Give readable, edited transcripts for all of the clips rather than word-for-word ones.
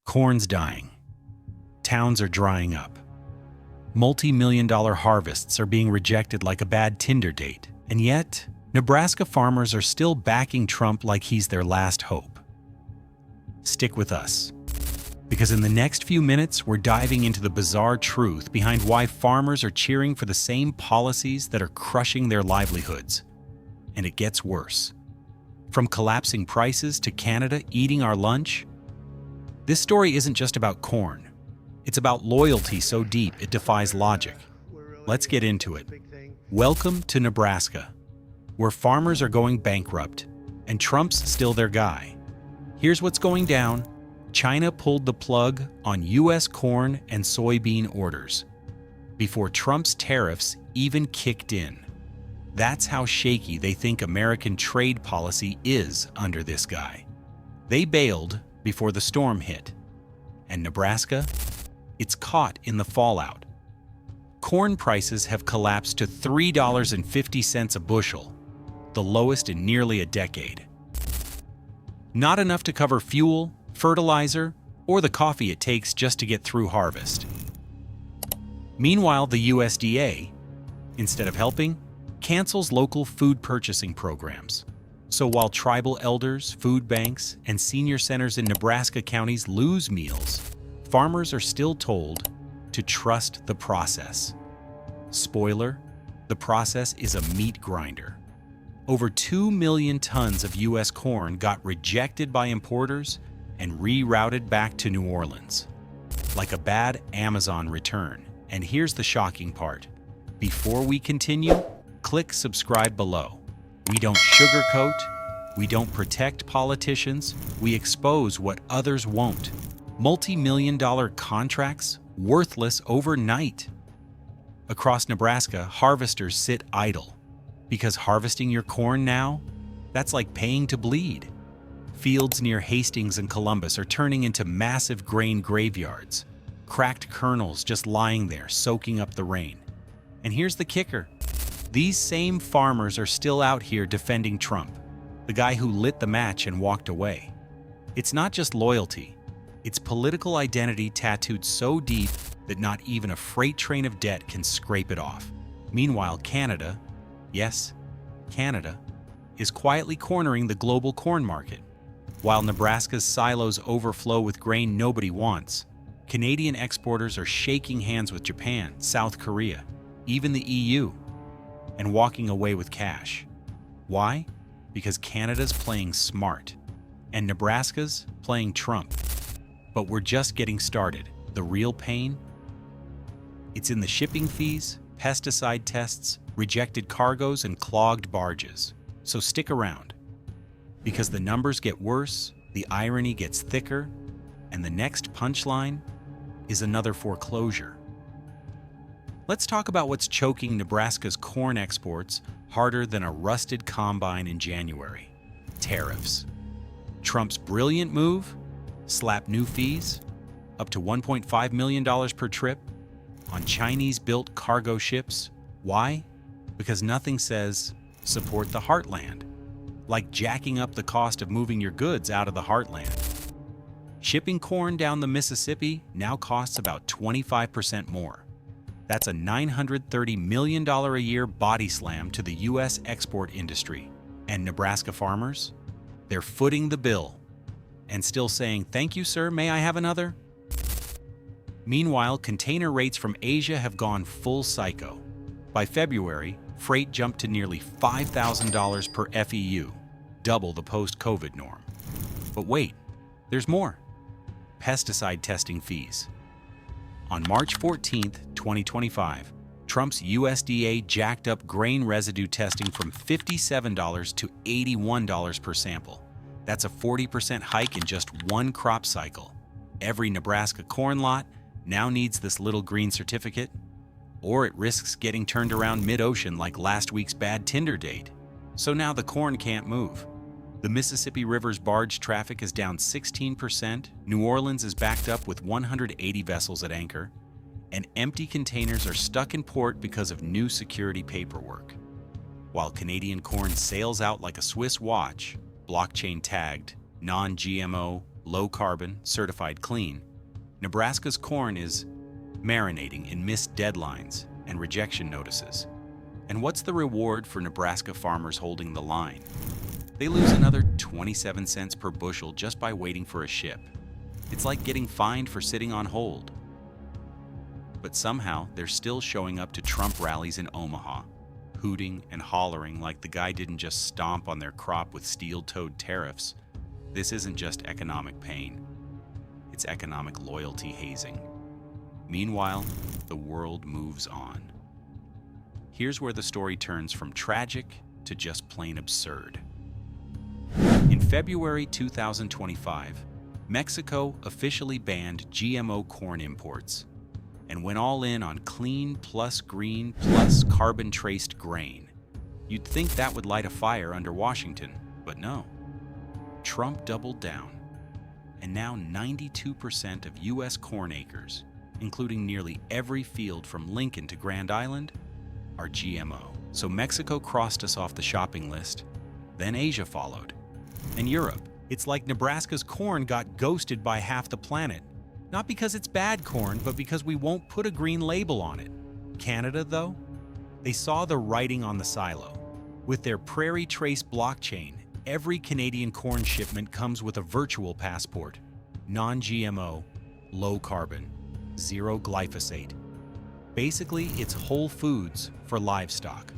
Corn's dying. Towns are drying up. Multi-million-dollar harvests are being rejected like a bad Tinder date. And yet, Nebraska farmers are still backing Trump like he's their last hope. Stick with us, because in the next few minutes, we're diving into the bizarre truth behind why farmers are cheering for the same policies that are crushing their livelihoods. And it gets worse. From collapsing prices to Canada eating our lunch, this story isn't just about corn. It's about loyalty so deep it defies logic. Let's get into it. Welcome to Nebraska, where farmers are going bankrupt, and Trump's still their guy. Here's what's going down. China pulled the plug on U.S. corn and soybean orders before Trump's tariffs even kicked in. That's how shaky they think American trade policy is under this guy. They bailed before the storm hit. And Nebraska? It's caught in the fallout. Corn prices have collapsed to $3.50 a bushel, the lowest in nearly a decade. Not enough to cover fuel, fertilizer, or the coffee it takes just to get through harvest. Meanwhile, the USDA, instead of helping, cancels local food purchasing programs. So while tribal elders, food banks, and senior centers in Nebraska counties lose meals, farmers are still told to trust the process. Spoiler, the process is a meat grinder. Over 2 million tons of U.S. corn got rejected by importers and rerouted back to New Orleans. Like a bad Amazon return. And here's the shocking part. Before we continue, click subscribe below. We don't sugarcoat, we don't protect politicians, we expose what others won't. Multi-million-dollar contracts, worthless overnight. Across Nebraska, harvesters sit idle. Because harvesting your corn now, that's like paying to bleed. Fields near Hastings and Columbus are turning into massive grain graveyards. Cracked kernels just lying there, soaking up the rain. And here's the kicker. These same farmers are still out here defending Trump, the guy who lit the match and walked away. It's not just loyalty. It's political identity tattooed so deep that not even a freight train of debt can scrape it off. Meanwhile, Canada, yes, Canada, is quietly cornering the global corn market. While Nebraska's silos overflow with grain nobody wants, Canadian exporters are shaking hands with Japan, South Korea, even the EU, and walking away with cash. Why? Because Canada's playing smart, and Nebraska's playing Trump. But we're just getting started. The real pain? It's in the shipping fees, pesticide tests, rejected cargoes, and clogged barges. So stick around, because the numbers get worse, the irony gets thicker, and the next punchline is another foreclosure. Let's talk about what's choking Nebraska's corn exports harder than a rusted combine in January. Tariffs. Trump's brilliant move? Slap new fees, up to $1.5 million per trip, on Chinese-built cargo ships. Why? Because nothing says, support the heartland, like jacking up the cost of moving your goods out of the heartland. Shipping corn down the Mississippi now costs about 25% more. That's a $930 million a year body slam to the U.S. export industry. And Nebraska farmers? They're footing the bill and still saying, "Thank you, sir, may I have another?" Meanwhile, container rates from Asia have gone full psycho. By February, freight jumped to nearly $5,000 per FEU, double the post-COVID norm. But wait, there's more. Pesticide testing fees. On March 14, 2025, Trump's USDA jacked up grain residue testing from $57 to $81 per sample. That's a 40% hike in just one crop cycle. Every Nebraska corn lot now needs this little green certificate, or it risks getting turned around mid-ocean like last week's bad Tinder date. So now the corn can't move. The Mississippi River's barge traffic is down 16%, New Orleans is backed up with 180 vessels at anchor, and empty containers are stuck in port because of new security paperwork. While Canadian corn sails out like a Swiss watch, blockchain tagged, non-GMO, low carbon, certified clean, Nebraska's corn is marinating in missed deadlines and rejection notices. And what's the reward for Nebraska farmers holding the line? They lose another 27 cents per bushel just by waiting for a ship. It's like getting fined for sitting on hold. But somehow, they're still showing up to Trump rallies in Omaha, hooting and hollering like the guy didn't just stomp on their crop with steel-toed tariffs. This isn't just economic pain. It's economic loyalty hazing. Meanwhile, the world moves on. Here's where the story turns from tragic to just plain absurd. In February 2025, Mexico officially banned GMO corn imports and went all in on clean plus green plus carbon-traced grain. You'd think that would light a fire under Washington, but no. Trump doubled down, and now 92% of U.S. corn acres, including nearly every field from Lincoln to Grand Island, are GMO. So Mexico crossed us off the shopping list, then Asia followed, and Europe. It's like Nebraska's corn got ghosted by half the planet. Not because it's bad corn, but because we won't put a green label on it. Canada, though? They saw the writing on the silo. With their Prairie Trace blockchain, every Canadian corn shipment comes with a virtual passport. Non-GMO, low carbon, zero glyphosate. Basically, it's whole foods for livestock.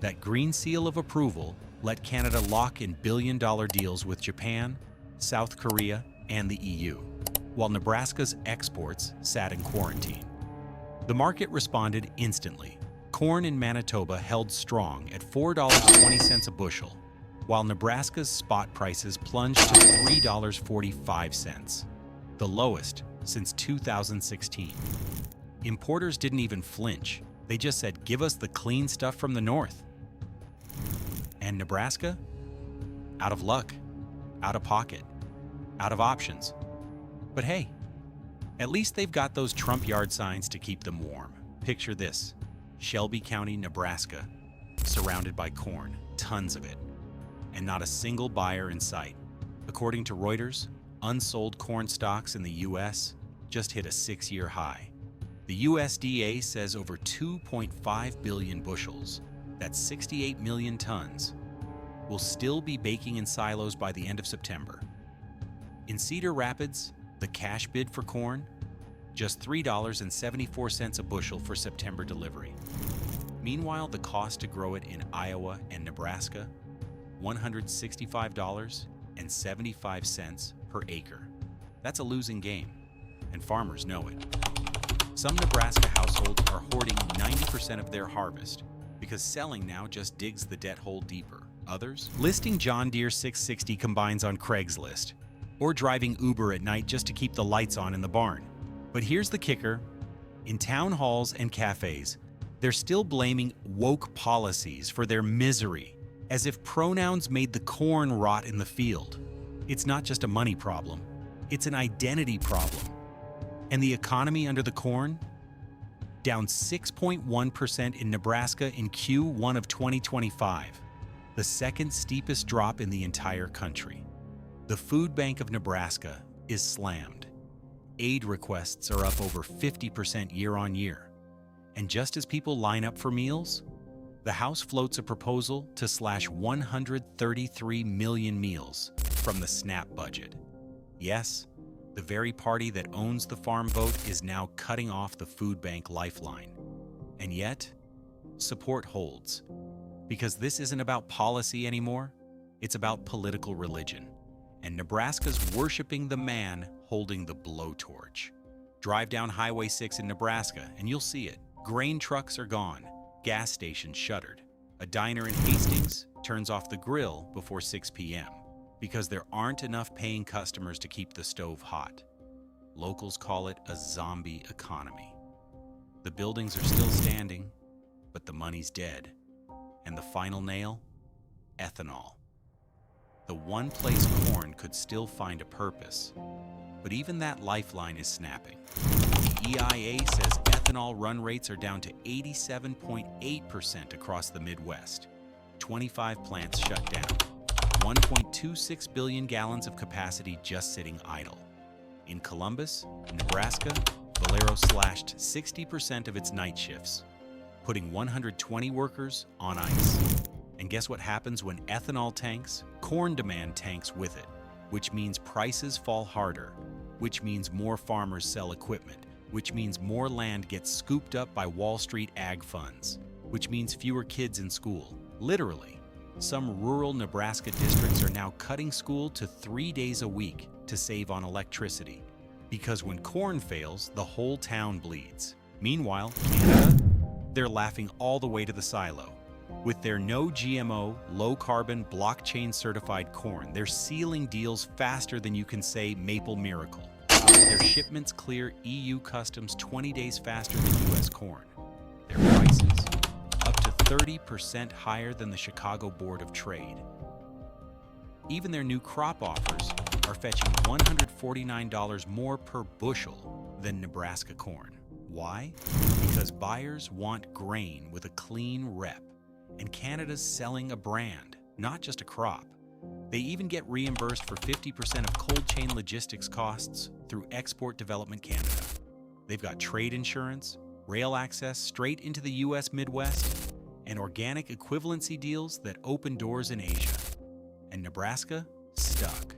That green seal of approval let Canada lock in billion-dollar deals with Japan, South Korea, and the EU, while Nebraska's exports sat in quarantine. The market responded instantly. Corn in Manitoba held strong at $4.20 a bushel, while Nebraska's spot prices plunged to $3.45, the lowest since 2016. Importers didn't even flinch. They just said, "Give us the clean stuff from the north." And Nebraska? Out of luck, out of pocket, out of options. But hey, at least they've got those Trump yard signs to keep them warm. Picture this: Shelby County, Nebraska, surrounded by corn, tons of it, and not a single buyer in sight. According to Reuters, unsold corn stocks in the U.S. just hit a 6-year high. The USDA says over 2.5 billion bushels, that's 68 million tons, will still be baking in silos by the end of September. In Cedar Rapids, the cash bid for corn, just $3.74 a bushel for September delivery. Meanwhile, the cost to grow it in Iowa and Nebraska, $165.75 per acre. That's a losing game, and farmers know it. Some Nebraska households are hoarding 90% of their harvest because selling now just digs the debt hole deeper. Others, listing John Deere 660 combines on Craigslist, or driving Uber at night just to keep the lights on in the barn. But here's the kicker: in town halls and cafes, they're still blaming woke policies for their misery, as if pronouns made the corn rot in the field. It's not just a money problem, it's an identity problem. And the economy under the corn? Down 6.1% in Nebraska in Q1 of 2025, the second steepest drop in the entire country. The Food Bank of Nebraska is slammed. Aid requests are up over 50% year on year. And just as people line up for meals, the House floats a proposal to slash 133 million meals from the SNAP budget. Yes, the very party that owns the farm vote is now cutting off the food bank lifeline. And yet, support holds. Because this isn't about policy anymore, it's about political religion. And Nebraska's worshiping the man holding the blowtorch. Drive down Highway 6 in Nebraska and you'll see it. Grain trucks are gone, gas stations shuttered. A diner in Hastings turns off the grill before 6 p.m. because there aren't enough paying customers to keep the stove hot. Locals call it a zombie economy. The buildings are still standing, but the money's dead. And the final nail? Ethanol. The one place corn could still find a purpose. But even that lifeline is snapping. The EIA says ethanol run rates are down to 87.8% across the Midwest. 25 plants shut down. 1.26 billion gallons of capacity just sitting idle. In Columbus, Nebraska, Valero slashed 60% of its night shifts, putting 120 workers on ice. And guess what happens when ethanol tanks? Corn demand tanks with it, which means prices fall harder, which means more farmers sell equipment, which means more land gets scooped up by Wall Street ag funds, which means fewer kids in school. Literally, some rural Nebraska districts are now cutting school to 3 days a week to save on electricity. Because when corn fails, the whole town bleeds. Meanwhile, Canada, they're laughing all the way to the silo. With their no GMO, low carbon, blockchain certified corn, they're sealing deals faster than you can say Maple Miracle. Their shipments clear EU customs 20 days faster than US corn. Their prices up to 30% higher than the Chicago Board of Trade. Even their new crop offers are fetching $149 more per bushel than Nebraska corn. Why? Because buyers want grain with a clean rep, and Canada's selling a brand, not just a crop. They even get reimbursed for 50% of cold chain logistics costs through Export Development Canada. They've got trade insurance, rail access straight into the US Midwest, and organic equivalency deals that open doors in Asia. And Nebraska, stuck.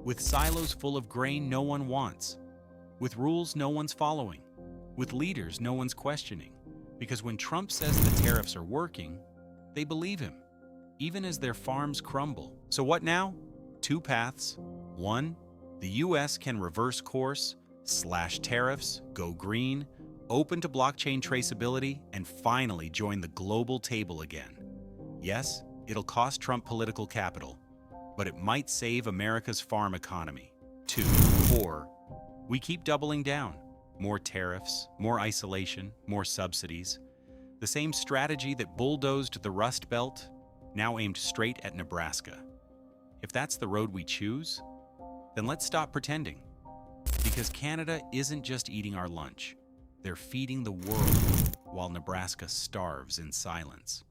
With silos full of grain no one wants, with rules no one's following, with leaders no one's questioning. Because when Trump says the tariffs are working, they believe him, even as their farms crumble. So what now? Two paths. One, the US can reverse course, slash tariffs, go green, open to blockchain traceability, and finally join the global table again. Yes, it'll cost Trump political capital, but it might save America's farm economy. Two, or we keep doubling down. More tariffs, more isolation, more subsidies. The same strategy that bulldozed the Rust Belt, now aimed straight at Nebraska. If that's the road we choose, then let's stop pretending. Because Canada isn't just eating our lunch. They're feeding the world while Nebraska starves in silence.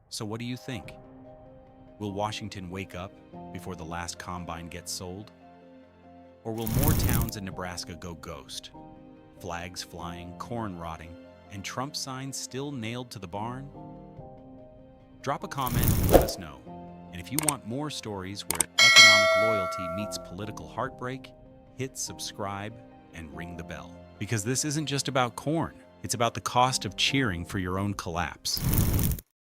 So what do you think? Will Washington wake up before the last combine gets sold? Or will more towns in Nebraska go ghost? Flags flying, corn rotting, and Trump signs still nailed to the barn? Drop a comment and let us know. And if you want more stories where economic loyalty meets political heartbreak, hit subscribe and ring the bell. Because this isn't just about corn, it's about the cost of cheering for your own collapse.